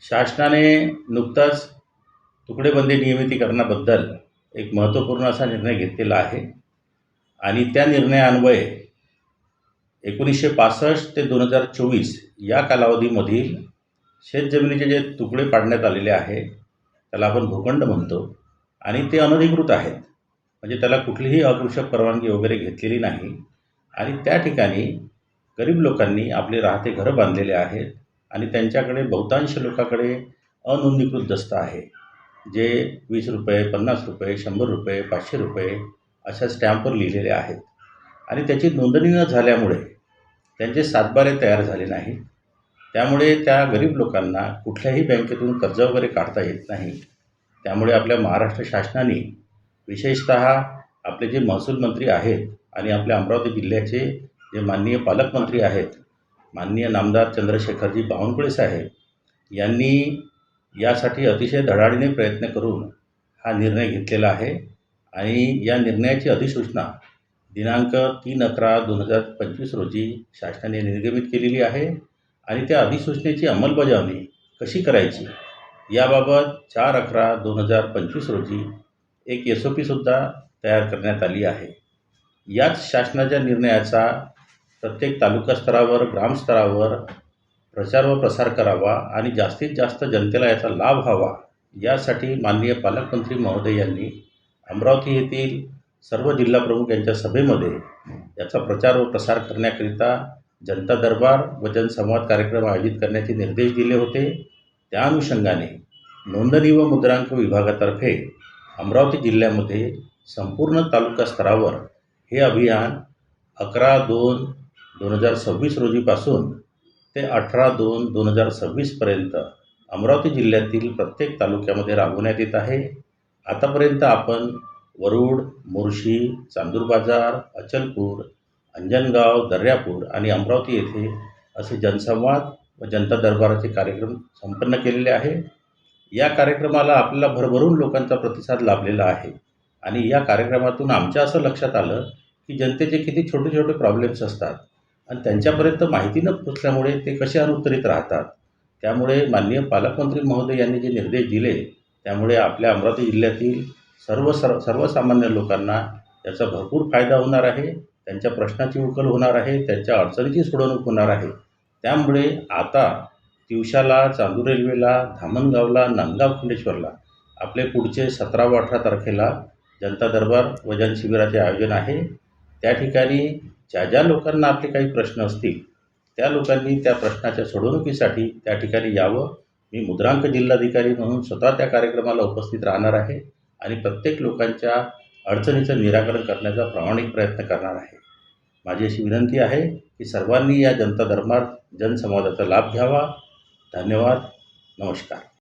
शासनाने नुकताच तुकडेबंदी नियमितीकरणाबद्दल एक महत्त्वपूर्ण असा निर्णय घेतलेला आहे आणि त्या निर्णयान्वये 1965 ते 2024 या कालावधीमधील शेतजमिनीचे जे तुकडे पाडण्यात आलेले आहे त्याला आपण भूखंड म्हणतो आणि ते अनधिकृत आहेत, म्हणजे त्याला कुठलीही अकृषक परवानगी वगैरे घेतलेली नाही आणि त्या ठिकाणी गरीब लोकांनी आपले राहते घरं बांधलेले आहेत आणि त्यांच्याकडे बहुतांश लोकांकडे अनोंदणीकृत दस्त आहे, जे ₹20, ₹50, ₹100, ₹500 अशा स्टॅम्पवर लिहिलेले आहेत आणि त्याची नोंदणी न झाल्यामुळे त्यांचे सातबारे तयार झाले नाहीत. त्यामुळे त्या गरीब लोकांना कुठल्याही बँकेतून कर्ज वगैरे काढता येत नाही. त्यामुळे आपल्या महाराष्ट्र शासनाने विशेषतः आपले जे महसूल मंत्री आहेत आणि आपल्या अमरावती जिल्ह्याचे जे माननीय पालकमंत्री आहेत, माननीय नामदार चंद्रशेखरजी बावनकुळे साहेब यांनी यासाठी अतिशय धडाडीने प्रयत्न करून हा निर्णय घेतलेला आहे आणि या निर्णयाची अधिसूचना दिनांक 3/11/2025 रोजी शासनाने निर्गमित केलेली आहे आणि त्या अधिसूचनेची अंमलबजावणी कशी करायची याबाबत 4/11/2025 रोजी एक SOPसुद्धा तयार करण्यात आली आहे. याच शासनाच्या निर्णयाचा प्रत्येक तालुका स्तरावर, ग्रामस्तरावर प्रचार व प्रसार करावा आणि जास्तीत जास्त जनतेला याचा लाभ व्हावा, यासाठी माननीय पालकमंत्री महोदय यांनी अमरावती येथील सर्व जिल्हाप्रमुख यांच्या सभेमध्ये याचा प्रचार व प्रसार करण्याकरिता जनता दरबार व जनसंवाद कार्यक्रम आयोजित करण्याचे निर्देश दिले होते. त्या अनुषंगाने नोंदणी व मुद्रांक विभागातर्फे अमरावती जिल्ह्यामध्ये संपूर्ण तालुका स्तरावर हे अभियान 11/2/2026 रोजीपासून ते 18/2/2026 अमरावती जिल्ह्यातील प्रत्येक तालुक्यामध्ये राबवण्यात येत आहे. आतापर्यंत आपण वरुड, मोर्शी, चांदूर बाजार, अचलपूर, अंजनगाव, दर्यापूर आणि अमरावती येथे असे जनसंवाद व जनता दरबाराचे कार्यक्रम संपन्न केलेले आहे. या कार्यक्रमाला आपल्याला भरभरून लोकांचा प्रतिसाद लाभलेला आहे आणि या कार्यक्रमातून आमच्या असं लक्षात आलं की जनतेचे किती छोटे छोटे प्रॉब्लेम्स असतात आणि त्यांच्यापर्यंत माहिती न पोचल्यामुळे ते कसे अनुत्तरित राहतात. त्यामुळे माननीय पालकमंत्री महोदय यांनी जे निर्देश दिले त्यामुळे आपल्या अमरावती जिल्ह्यातील सर्वसामान्य लोकांना याचा भरपूर फायदा होणार आहे. त्यांच्या प्रश्नाची उकल होणार आहे, त्यांच्या अडचणीची सोडवणूक होणार आहे. त्यामुळे आता तिवशाला, चांदूर रेल्वेला, धामणगावला, नांदगाव खंडेश्वरला आपले पुढचे 17 व 18 तारखेला जनता दरबार व जनशिबिराचे आयोजन आहे. त्या ठिकाणी ज्या लोकांना आपले काही प्रश्न असतील त्या लोकांनी त्या प्रश्नाच्या सोडवणुकीसाठी त्या ठिकाणी यावं. मी मुद्रांक जिल्हाधिकारी म्हणून स्वतः त्या कार्यक्रमाला उपस्थित राहणार आहे आणि प्रत्येक लोकांच्या अडचणीचं निराकरण करण्याचा प्रामाणिक प्रयत्न करणार आहे. माझी अशी विनंती आहे की सर्वांनी या जनता दरबार जनसंवादाचा लाभ घ्यावा. धन्यवाद. नमस्कार.